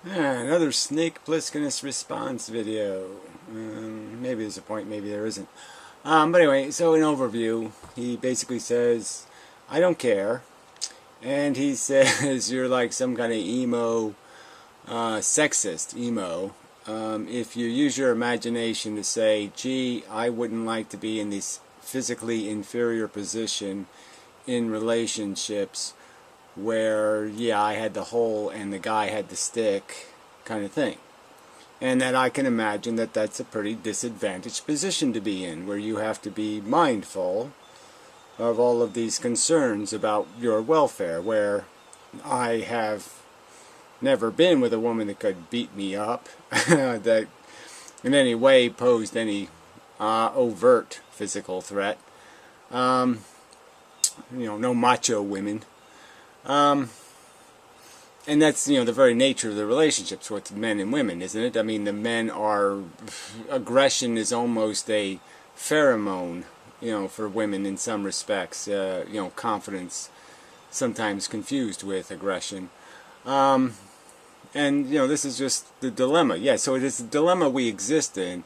Another Snake Plisskenus response video. Maybe there's a point, maybe there isn't. But anyway, so in overview, he basically says, I don't care. And he says, you're like some kind of emo, sexist emo. If you use your imagination to say, gee, I wouldn't like to be in this physically inferior position in relationships where, yeah, I had the hole and the guy had the stick kind of thing. And that I can imagine that that's a pretty disadvantaged position to be in, where you have to be mindful of all of these concerns about your welfare, where I have never been with a woman that could beat me up, that in any way posed any overt physical threat. No macho women. And that's, the very nature of the relationships with men and women, isn't it? I mean, the men are, aggression is almost a pheromone, for women in some respects. Confidence sometimes confused with aggression. And, this is just the dilemma. Yeah, so it is the dilemma we exist in.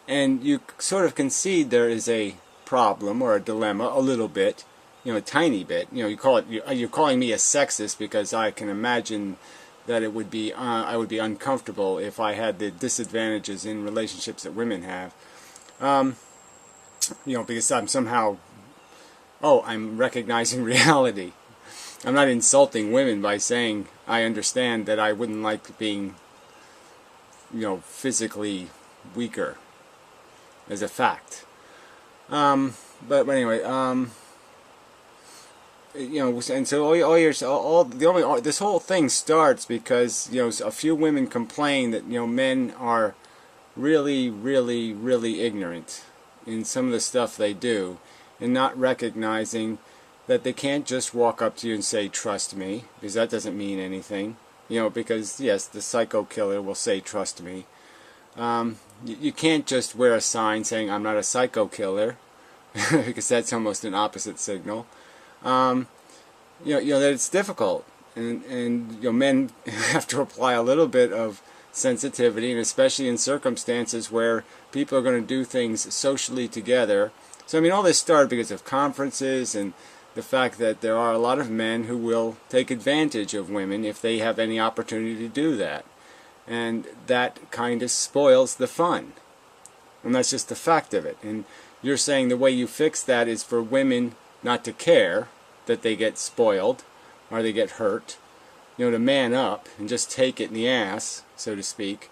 And you sort of concede there is a problem or a dilemma a little bit. A tiny bit. You're calling me a sexist because I can imagine that it would be I would be uncomfortable if I had the disadvantages in relationships that women have. Because I'm somehow, I'm recognizing reality. I'm not insulting women by saying I understand that I wouldn't like being, physically weaker as a fact. But anyway, and so this whole thing starts because a few women complain that men are really, really, really ignorant in some of the stuff they do, and not recognizing that they can't just walk up to you and say trust me, because that doesn't mean anything. Because yes, the psycho killer will say trust me. You can't just wear a sign saying I'm not a psycho killer, because that's almost an opposite signal. That it's difficult, and men have to apply a little bit of sensitivity, and especially in circumstances where people are going to do things socially together. So all this started because of conferences and the fact that there are a lot of men who will take advantage of women if they have any opportunity to do that, and that kind of spoils the fun, and that's just the fact of it. And you're saying the way you fix that is for women not to care that they get spoiled or they get hurt, to man up and just take it in the ass, so to speak.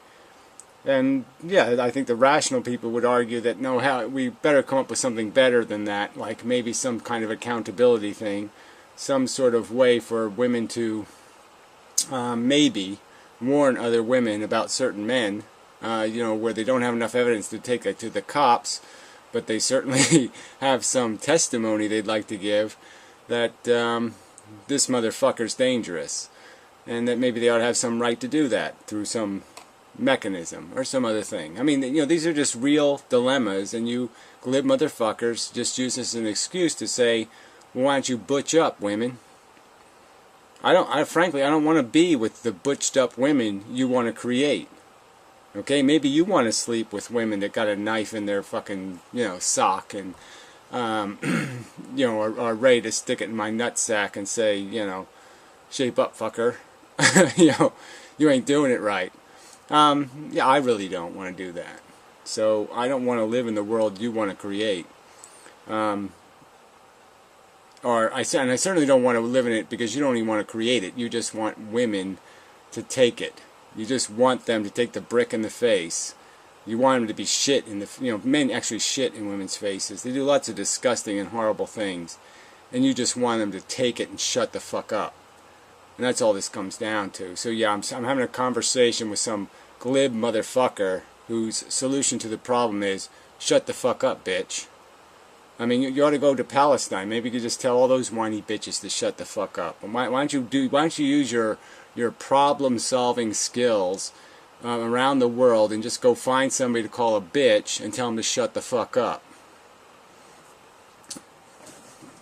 And yeah, I think the rational people would argue that no, we better come up with something better than that, like maybe some kind of accountability thing, some sort of way for women to maybe warn other women about certain men, where they don't have enough evidence to take it to the cops, but they certainly have some testimony they'd like to give that this motherfucker's dangerous, and that maybe they ought to have some right to do that through some mechanism or some other thing. These are just real dilemmas, and you glib motherfuckers just use this as an excuse to say, well, why don't you butch up, women? Frankly, I don't want to be with the butched up women you want to create. Okay, maybe you want to sleep with women that got a knife in their fucking, sock and are ready to stick it in my nutsack and say, shape up, fucker. You ain't doing it right. Yeah, I really don't want to do that. So I don't want to live in the world you want to create. I certainly don't want to live in it because you don't even want to create it. You just want women to take it. You just want them to take the brick in the face. You want them to be shit in the, men actually shit in women's faces. They do lots of disgusting and horrible things. And you just want them to take it and shut the fuck up. And that's all this comes down to. So yeah, I'm having a conversation with some glib motherfucker whose solution to the problem is, shut the fuck up, bitch. You ought to go to Palestine. Maybe you could just tell all those whiny bitches to shut the fuck up. And why don't you use your problem-solving skills around the world and just go find somebody to call a bitch and tell them to shut the fuck up.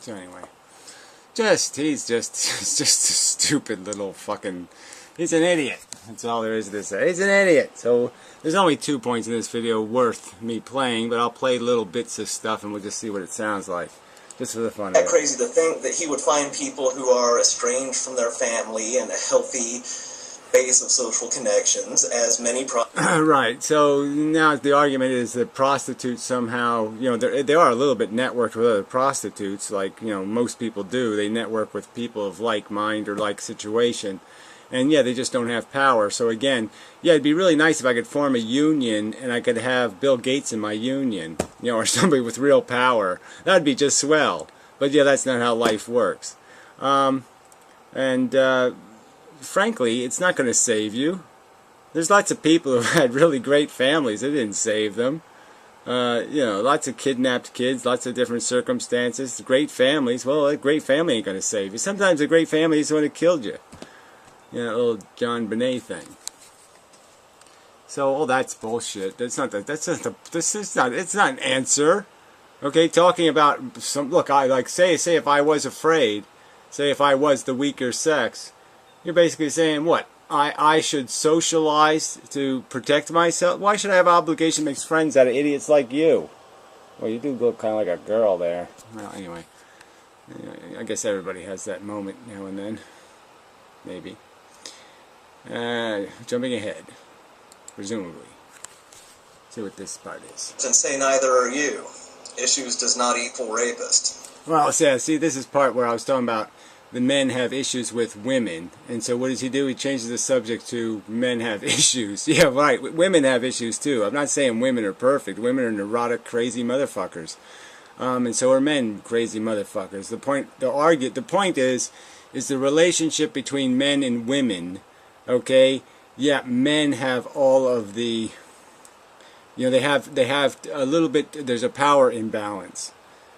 So anyway, he's just a stupid little fucking, he's an idiot. That's all there is to say. He's an idiot. So there's only 2 points in this video worth me playing, but I'll play little bits of stuff and we'll just see what it sounds like. Just for the fun of it. Crazy to think that he would find people who are estranged from their family and a healthy base of social connections, as many right. So now the argument is that prostitutes somehow, you know, they are a little bit networked with other prostitutes, like, you know, most people do. They network with people of like mind or like situation. And yeah, they just don't have power. So again, yeah, it'd be really nice if I could form a union and I could have Bill Gates in my union, you know, or somebody with real power. That'd be just swell. But yeah, that's not how life works. Frankly, it's not going to save you. There's lots of people who had really great families. It didn't save them. You know, lots of kidnapped kids, lots of different circumstances, great families. Well, a great family ain't going to save you. Sometimes a great family is the one who killed you. You know, little John Bonet thing. So all that's bullshit. It's not an answer. Okay, talking about some, look, I like say if I was afraid, say if I was the weaker sex, you're basically saying what? I should socialize to protect myself? Why should I have an obligation to make friends out of idiots like you? Well, you do look kind of like a girl there. Well, anyway, I guess everybody has that moment now and then. Maybe. Jumping ahead, presumably. See what this part is. And say neither are you. Issues does not equal rapist. Well, see, this is part where I was talking about the men have issues with women. And so what does he do? He changes the subject to men have issues. Yeah, right. Women have issues too. I'm not saying women are perfect. Women are neurotic, crazy motherfuckers. And so are men crazy motherfuckers. The point is the relationship between men and women. Okay, yeah, men have all of the, you know, they have a little bit, there's a power imbalance.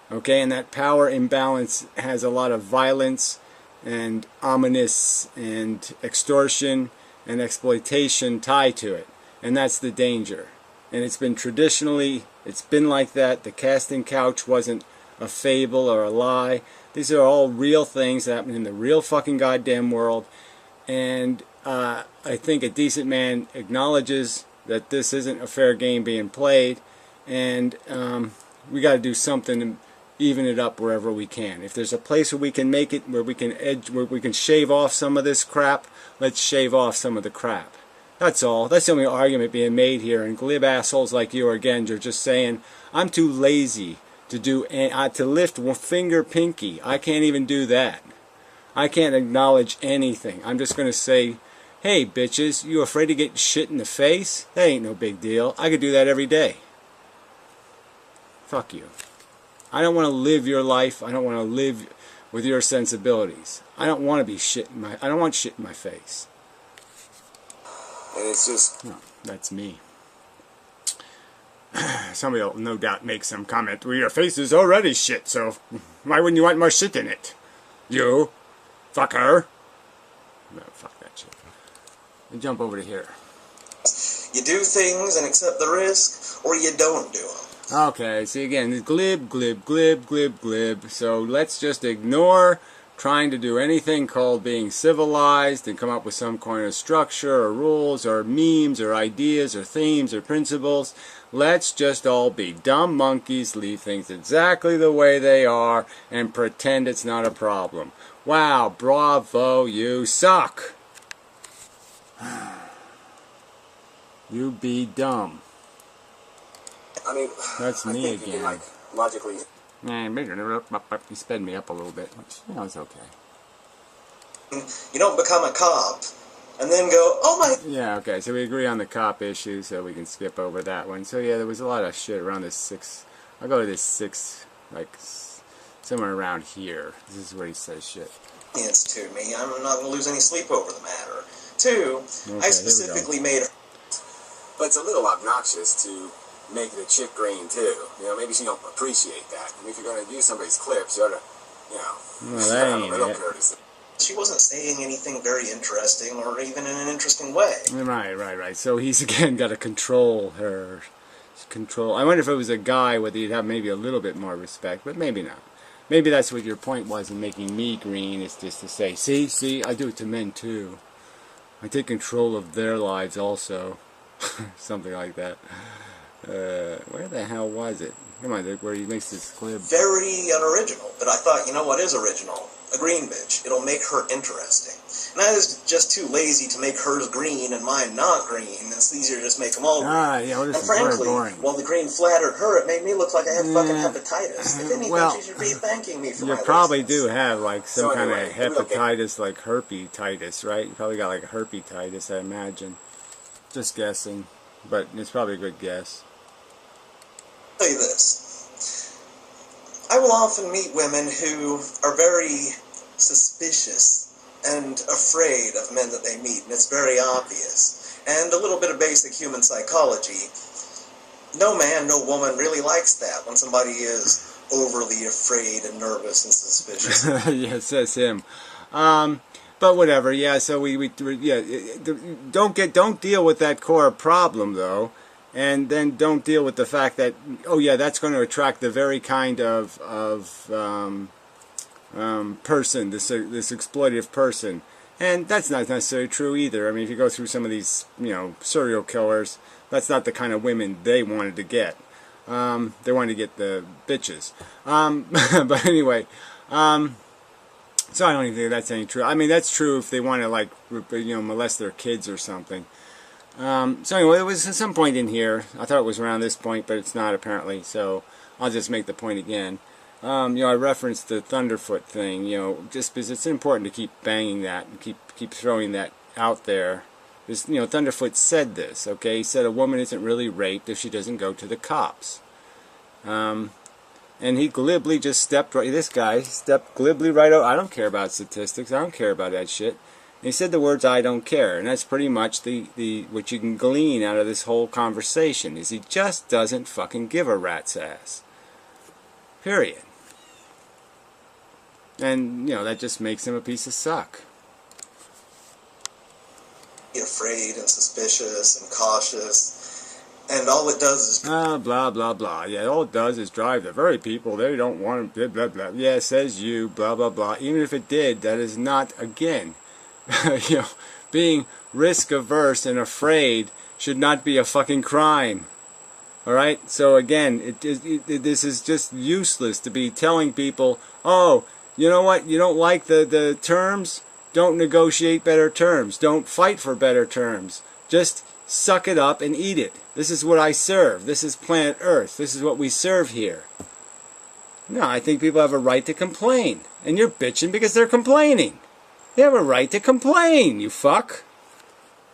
Okay, and that power imbalance has a lot of violence and ominous and extortion and exploitation tied to it. And that's the danger. And it's been traditionally, it's been like that. The casting couch wasn't a fable or a lie. These are all real things that happen in the real fucking goddamn world. And I think a decent man acknowledges that this isn't a fair game being played. And we got to do something to even it up wherever we can. If there's a place where we can make it, where we can shave off some of this crap, let's shave off some of the crap. That's all. That's the only argument being made here. And glib assholes like you, again, you're just saying, I'm too lazy to lift one finger pinky. I can't even do that. I can't acknowledge anything. I'm just going to say, hey, bitches, you afraid to get shit in the face? That ain't no big deal. I could do that every day. Fuck you. I don't want to live your life. I don't want to live with your sensibilities. I don't want to be I don't want shit in my face. And it's just... No, that's me. Somebody will no doubt make some comment. Well, your face is already shit, so why wouldn't you want more shit in it? You fucker. No, fuck that shit. And jump over to here. You do things and accept the risk, or you don't do them. Okay, see again, glib, glib, glib, glib, glib. So let's just ignore trying to do anything called being civilized and come up with some kind of structure or rules or memes or ideas or themes or principles. Let's just all be dumb monkeys, leave things exactly the way they are, and pretend it's not a problem. Wow, bravo, you suck. You be dumb. I mean, that's me again. Like, logically. You sped me up a little bit, which, you know, it's okay. You don't become a cop and then go, oh my... Yeah, okay, so we agree on the cop issue, so we can skip over that one. So yeah, there was a lot of shit around this 6... I'll go to this 6, like, somewhere around here. This is where he says shit. It's to me. I'm not going to lose any sleep over the matter. 2, okay, I specifically made... But it's a little obnoxious to make the chick green too. You know, maybe she don't appreciate that. I mean, if you're going to use somebody's clips, you ought to, you know, well, that ain't it. Courtesy. She wasn't saying anything very interesting or even in an interesting way. Right. So he's again got to control her. I wonder if it was a guy, whether he'd have maybe a little bit more respect, but maybe not. Maybe that's what your point was in making me green, is just to say, see, I do it to men too. I take control of their lives also. Something like that. Where the hell was it? Come on, where he makes this clip. Very unoriginal, but I thought, you know what is original? A green bitch. It'll make her interesting. And I was just too lazy to make hers green and mine not green. It's easier to just make them all green. Yeah, well, this and is frankly, boring. while the green flattered her, it made me look like I had fucking hepatitis. If anything, well, she should be thanking me for my you probably laziness. do have like some So kind anyway, of hepatitis, like herpetitis, right? You probably got like herpetitis, I imagine. Just guessing, but it's probably a good guess. I'll tell you this. I will often meet women who are very suspicious and afraid of men that they meet, and it's very obvious. And a little bit of basic human psychology. No man, no woman really likes that when somebody is overly afraid and nervous and suspicious. Yeah, says him. But whatever. Yeah. So don't deal with that core problem though, and then don't deal with the fact that that's going to attract the very kind of person, this exploitative person, and that's not necessarily true either. I mean, if you go through some of these serial killers, that's not the kind of women they wanted to get. They wanted to get the bitches. But anyway. So I don't even think that's any true. I mean, that's true if they want to, like, molest their kids or something. So anyway, it was at some point in here. I thought it was around this point, but it's not apparently. So I'll just make the point again. I referenced the Thunderfoot thing. Just because it's important to keep banging that and keep throwing that out there. Because Thunderfoot said this. Okay, he said a woman isn't really raped if she doesn't go to the cops. And he glibly just stepped right. This guy stepped glibly right out. I don't care about statistics. I don't care about that shit. And he said the words "I don't care," and that's pretty much the what you can glean out of this whole conversation. Is he just doesn't fucking give a rat's ass. Period. And that just makes him a piece of suck. Afraid and suspicious and cautious. And all it does is... blah, blah, blah. Yeah, all it does is drive the very people they don't want to... Blah, blah, blah. Yeah, says you, blah, blah, blah. Even if it did, that is not, again... being risk-averse and afraid should not be a fucking crime. Alright? So, again, this is just useless to be telling people, oh, you know what? You don't like the terms? Don't negotiate better terms. Don't fight for better terms. Just... suck it up and eat it. This is what I serve. This is planet Earth. This is what we serve here. No, I think people have a right to complain. And you're bitching because they're complaining. They have a right to complain, you fuck.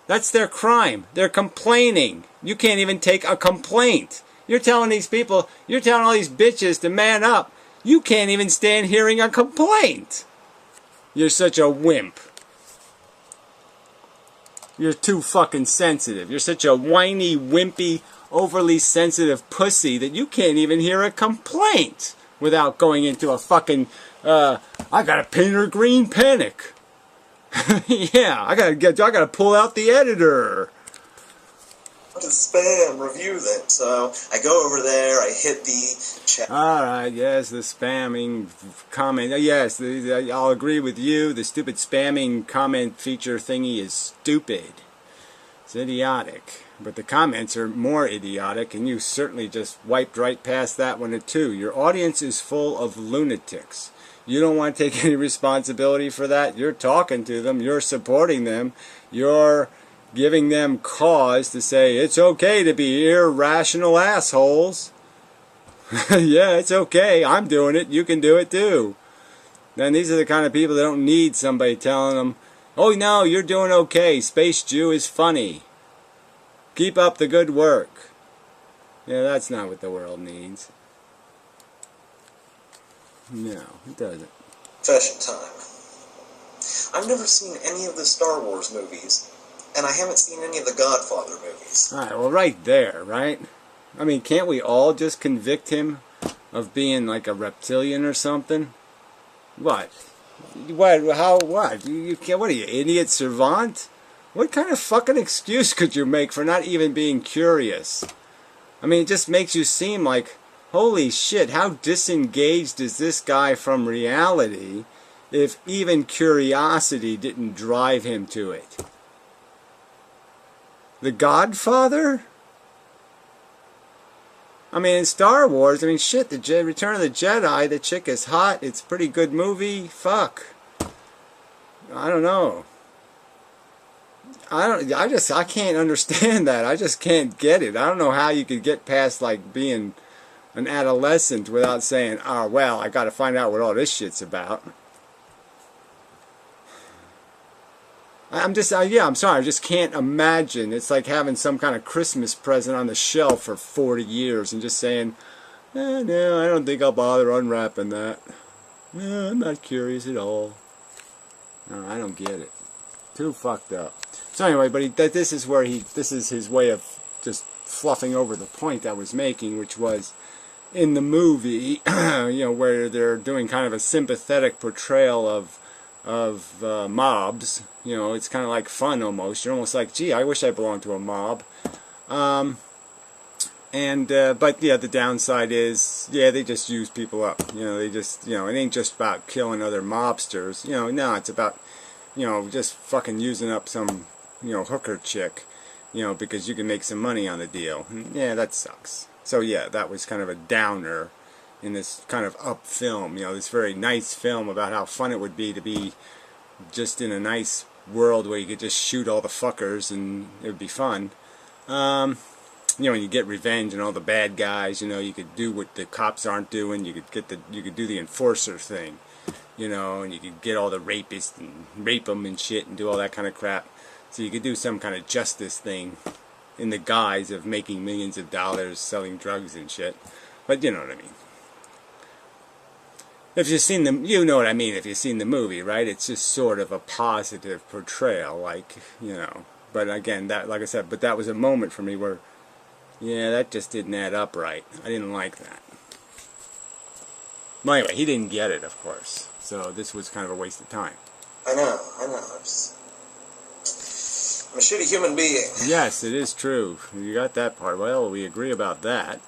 That's their crime. They're complaining. You can't even take a complaint. You're telling these people, you're telling all these bitches to man up. You can't even stand hearing a complaint. You're such a wimp. You're too fucking sensitive. You're such a whiny, wimpy, overly sensitive pussy that you can't even hear a complaint without going into a fucking, I gotta paint her green panic. Yeah, I gotta pull out the editor. To spam review them. So I go over there, I hit the chat. Alright, yes, the spamming comment. Yes, I'll agree with you. The stupid spamming comment feature thingy is stupid. It's idiotic. But the comments are more idiotic, and you certainly just wiped right past that one too. Your audience is full of lunatics. You don't want to take any responsibility for that. You're talking to them. You're supporting them. You're giving them cause to say it's okay to be irrational assholes. Yeah, it's okay. I'm doing it. You can do it too. Then these are the kind of people that don't need somebody telling them, oh no, you're doing okay. Space Jew is funny. Keep up the good work. Yeah, that's not what the world needs. No, it doesn't. Confession time. I've never seen any of the Star Wars movies. And I haven't seen any of the Godfather movies. Alright, well right there, right? I mean, can't we all just convict him of being like a reptilian or something? What? What? How? What? You can't, what are you, idiot savant? What kind of fucking excuse could you make for not even being curious? I mean, it just makes you seem like, holy shit, how disengaged is this guy from reality if even curiosity didn't drive him to it? The Godfather? I mean, in Star Wars, I mean, shit, Return of the Jedi, the chick is hot, it's a pretty good movie, fuck. I don't know. I can't understand that. I just can't get it. I don't know how you could get past, like, being an adolescent without saying, oh, well, I gotta find out what all this shit's about. I'm sorry, I just can't imagine. It's like having some kind of Christmas present on the shelf for 40 years and just saying, no, I don't think I'll bother unwrapping that. No, I'm not curious at all. No, I don't get it. Too fucked up. So anyway, but this is his way of just fluffing over the point I was making, which was in the movie, you know, where they're doing kind of a sympathetic portrayal of mobs. You know, it's kind of like fun almost. You're almost like, gee, I wish I belonged to a mob. But yeah, the downside is, yeah, they just use people up. You know, they just, you know, it ain't just about killing other mobsters. You know, no, it's about, you know, just fucking using up some, you know, hooker chick, you know, because you can make some money on the deal. And yeah, that sucks. So yeah, that was kind of a downer in this kind of up film, you know, this very nice film about how fun it would be to be just in a nice world where you could just shoot all the fuckers and it would be fun. You know, and you get revenge on all the bad guys. You know, you could do what the cops aren't doing. You could do the enforcer thing, you know, and you could get all the rapists and rape them and shit and do all that kind of crap. So you could do some kind of justice thing in the guise of making millions of dollars selling drugs and shit. But you know what I mean. If you've seen you know what I mean if you've seen the movie, right? It's just sort of a positive portrayal, like, you know. But again, that, like I said, but that was a moment for me where, yeah, that just didn't add up right. I didn't like that. Well, anyway, he didn't get it, of course. So this was kind of a waste of time. I know. I'm a shitty human being. Yes, it is true. You got that part. Well, we agree about that.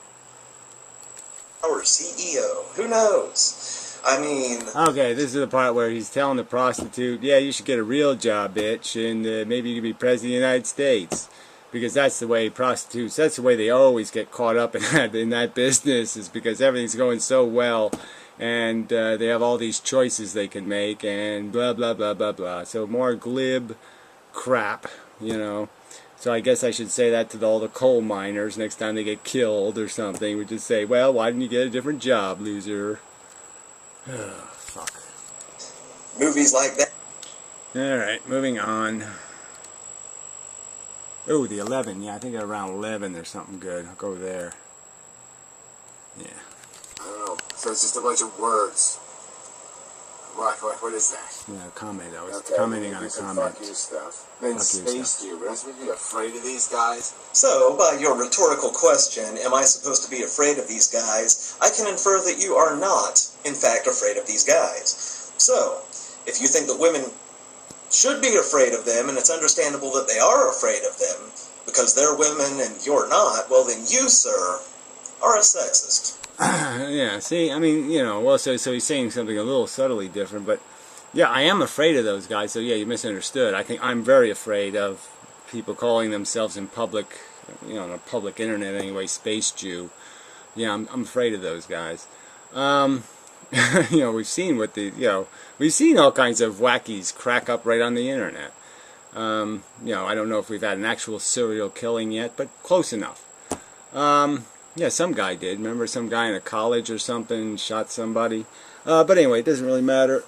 Our CEO. Who knows? I mean... Okay, this is the part where he's telling the prostitute, yeah, you should get a real job, bitch, and maybe you could be president of the United States. Because that's the way prostitutes, that's the way they always get caught up in that business, is because everything's going so well, and they have all these choices they can make, and blah, blah, blah, blah, blah. So more glib crap, you know. So I guess I should say that to all the coal miners next time they get killed or something. We just say, well, why didn't you get a different job, loser? Oh, fuck. Movies like that. Alright, moving on. Oh, the 11. Yeah, I think around 11 there's something good. I'll go there. Yeah. I don't know. So it's just a bunch of words. What is that? Yeah, a comment. I was okay, commenting on a comment. Fuck you stuff. Then fuck Space Jew. We're not supposed to be afraid of these guys? So, by your rhetorical question, am I supposed to be afraid of these guys? I can infer that you are not, in fact, afraid of these guys. So, if you think that women should be afraid of them, and it's understandable that they are afraid of them, because they're women and you're not, well then you, sir, are a sexist. Yeah, see, I mean, you know, well, so he's saying something a little subtly different, but yeah, I am afraid of those guys, so yeah, you misunderstood. I think I'm very afraid of people calling themselves in public, you know, on the public internet anyway, Space Jew. Yeah, I'm afraid of those guys. You know, we've seen we've seen all kinds of wackies crack up right on the internet. You know, I don't know if we've had an actual serial killing yet, but close enough. Yeah, some guy did. Remember, some guy in a college or something shot somebody. But anyway, it doesn't really matter.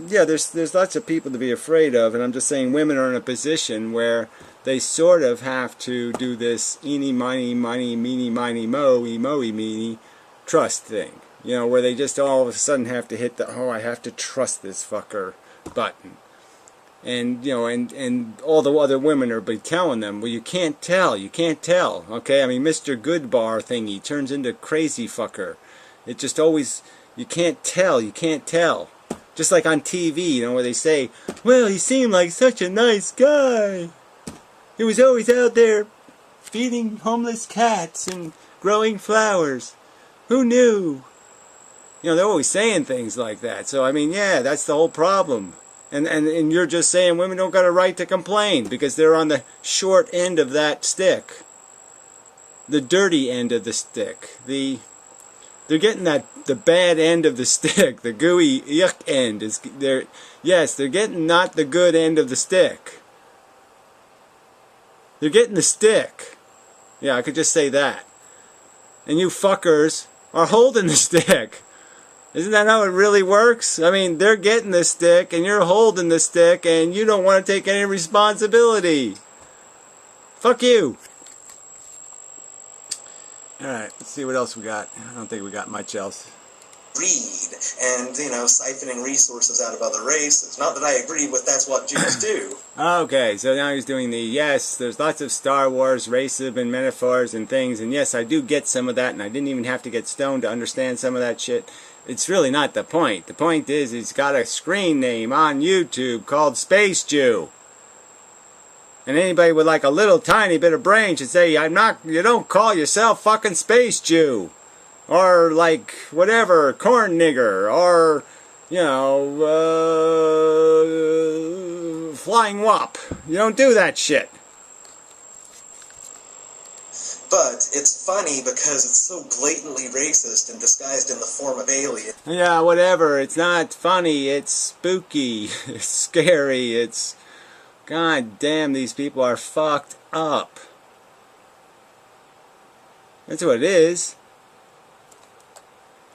Yeah, there's lots of people to be afraid of, and I'm just saying women are in a position where they sort of have to do this eeny, miny, meeny, miny, moe, meeny trust thing. You know, where they just all of a sudden have to hit the, oh, I have to trust this fucker button. And, you know, and all the other women are telling them, well, you can't tell, okay? I mean, Mr. Goodbar thingy turns into crazy fucker. It just always, you can't tell. Just like on TV, you know, where they say, well, he seemed like such a nice guy. He was always out there feeding homeless cats and growing flowers. Who knew? You know, they're always saying things like that. So, I mean, yeah, that's the whole problem. And you're just saying women don't got a right to complain because they're on the short end of that stick. The dirty end of the stick. They're getting the bad end of the stick. The gooey yuck end is they're getting not the good end of the stick. They're getting the stick. Yeah, I could just say that. And you fuckers are holding the stick. Isn't that how it really works? I mean, they're getting the stick, and you're holding the stick, and you don't want to take any responsibility. Fuck you. Alright, let's see what else we got. I don't think we got much else. Read and, siphoning resources out of other races. Not that I agree with that's what Jews do. Okay, so now he's doing yes, there's lots of Star Wars, racism, and metaphors and things, and yes, I do get some of that, and I didn't even have to get stoned to understand some of that shit. It's really not the point. The point is he's got a screen name on YouTube called Space Jew. And anybody with like a little tiny bit of brain should say, you don't call yourself fucking Space Jew. Or like, whatever, corn nigger. Or, flying wop. You don't do that shit. But it's funny because it's so blatantly racist and disguised in the form of alien. Yeah, whatever. It's not funny. It's spooky. It's scary. It's... God damn, these people are fucked up. That's what it is.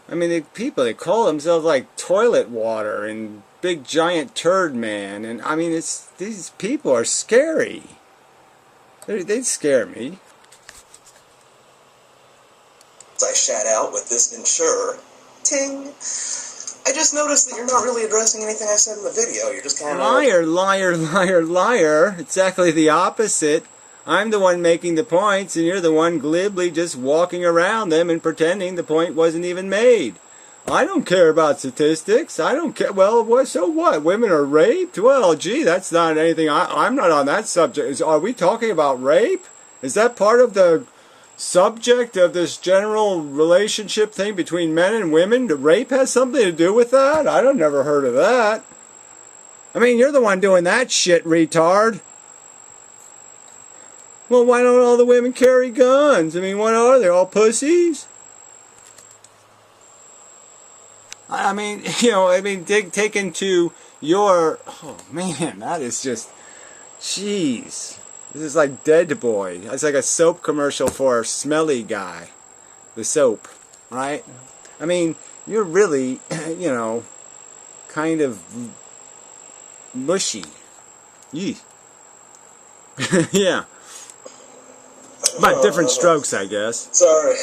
I mean, they call themselves like toilet water and big giant turd man. And I mean, these people are scary. They scare me. I shat out with this insurer. Ting! I just noticed that you're not really addressing anything I said in the video. You're just kind of... Liar, liar, liar, liar. Exactly the opposite. I'm the one making the points, and you're the one glibly just walking around them and pretending the point wasn't even made. I don't care about statistics. I don't care. Well, so what? Women are raped? Well, gee, that's not anything. I'm not on that subject. Are we talking about rape? Is that part of the subject of this general relationship thing between men and women? Rape has something to do with that? I've never heard of that. I mean, you're the one doing that shit, retard. Well, why don't all the women carry guns? I mean, what are they, all pussies? I mean, taken to your... Oh, man, that is just... Jeez. This is like Dead Boy. It's like a soap commercial for a smelly guy. The soap, right? I mean, you're really, kind of mushy. Yee. Yeah. But different strokes, I guess. Sorry.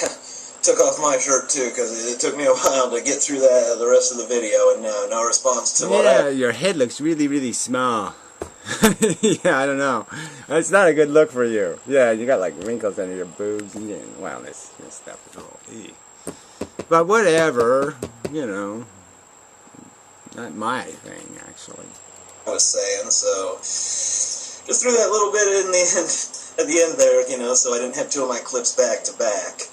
Took off my shirt too because it took me a while to get through the rest of the video, and no response to what Yeah, your head looks really, really small. Yeah, I don't know. It's not a good look for you. Yeah, you got like wrinkles under your boobs and well, this stuff is all but whatever, not my thing actually. I was saying, so just threw that little bit in the end, at the end there, so I didn't have two of my clips back to back.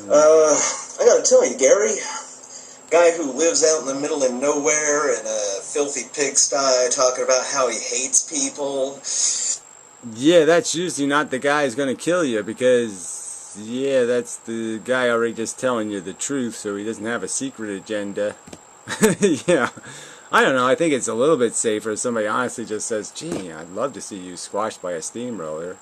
I gotta tell you, Gary, guy who lives out in the middle of nowhere in a filthy pigsty talking about how he hates people. Yeah, that's usually not the guy who's gonna kill you because, yeah, that's the guy already just telling you the truth, so he doesn't have a secret agenda. Yeah. I don't know, I think it's a little bit safer if somebody honestly just says, gee, I'd love to see you squashed by a steamroller.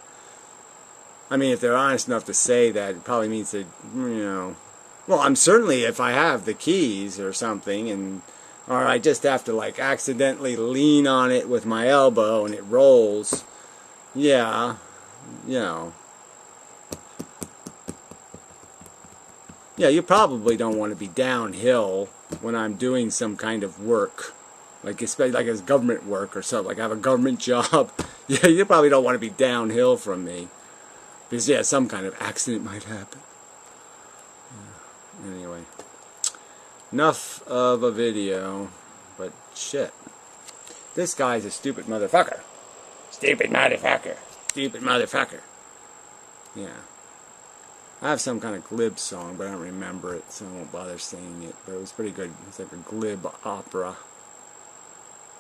I mean, if they're honest enough to say that, it probably means that, well, I'm certainly, if I have the keys or something, or I just have to, like, accidentally lean on it with my elbow and it rolls, yeah, Yeah, you probably don't want to be downhill when I'm doing some kind of work. Like, especially like as government work or something, like I have a government job. Yeah, you probably don't want to be downhill from me. Because, yeah, some kind of accident might happen. Yeah. Anyway. Enough of a video. But, shit. This guy's a stupid motherfucker. Stupid motherfucker. Stupid motherfucker. Yeah. I have some kind of glib song, but I don't remember it, so I won't bother singing it. But it was pretty good. It's like a glib opera.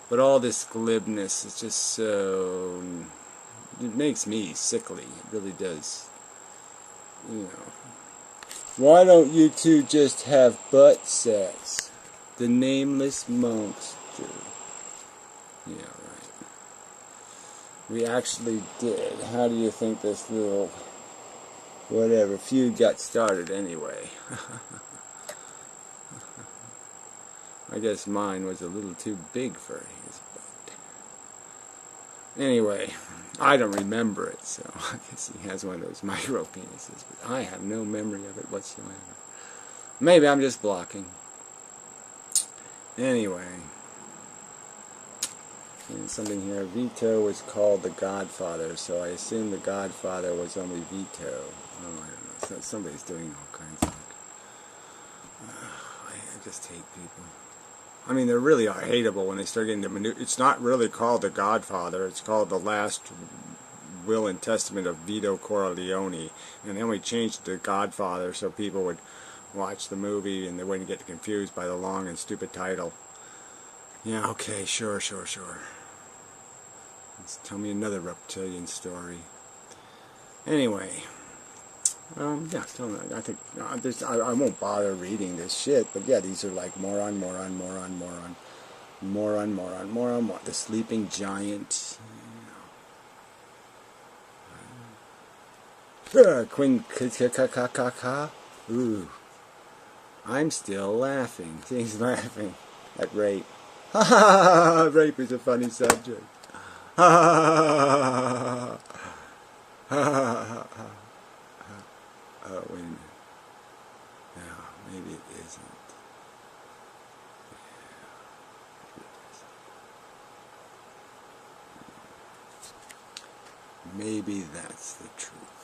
But all this glibness is just so... It makes me sickly. It really does. You know. Why don't you two just have butt sex? The nameless monster. Yeah, right. We actually did. How do you think this little... whatever feud got started anyway? I guess mine was a little too big for his butt. Anyway, I don't remember it, so I guess he has one of those micro penises, but I have no memory of it whatsoever. Maybe I'm just blocking. Anyway, and something here. Vito was called the Godfather, so I assume the Godfather was only Vito. Oh, I don't know. So somebody's doing all kinds of... I just hate people. I mean, they really are hateable when they start getting the It's not really called the Godfather. It's called the Last Will and Testament of Vito Corleone. And then we changed it to Godfather so people would watch the movie and they wouldn't get confused by the long and stupid title. Yeah, okay, sure. Let's tell me another reptilian story. Anyway, yeah, I think I won't bother reading this shit, but yeah, these are like moron. The sleeping giant. Queen ka. Ooh. I'm still laughing. He's laughing at rape. Ha ha ha! Rape is a funny subject. Ha ha ha! Oh, wait a minute. No, maybe it isn't. Maybe that's the truth.